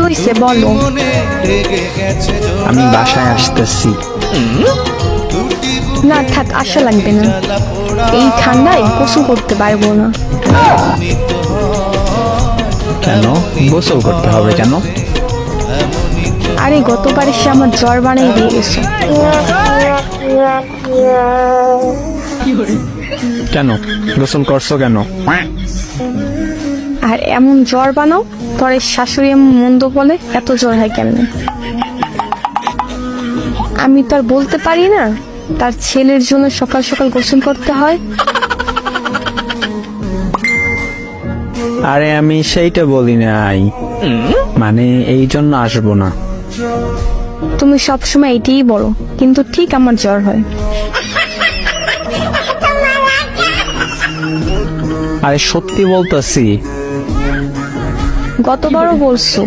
হয়েছে বলো। আমি বাসায় আসতেছি। না থাক, আসা লাগবে না, এই ঠান্ডায় গোসল করতে পারবো না। কেন গোসল করতে হবে কেন? আরে গতবার এসে আমার জ্বর বানিয়ে দিয়ে গেছে। কেন গোসল করছো কেন? আর এমন জ্বর বানাও, পরে শাশুড়ি এমন মন্দ বলে এত জ্বর হয় কেমনে? আমি তো আর বলতে পারি না তার ছেলের জন্য সকাল সকাল গোসল করতে হয়। আরে আমি সেইটা বলি নাই, মানে এই জন্য আসবো না। তুমি সবসময় এটাই বলো, কিন্তু ঠিক আমার জ্বর হয়। আরে সত্যি বলতেছি। গতবারও বলছো।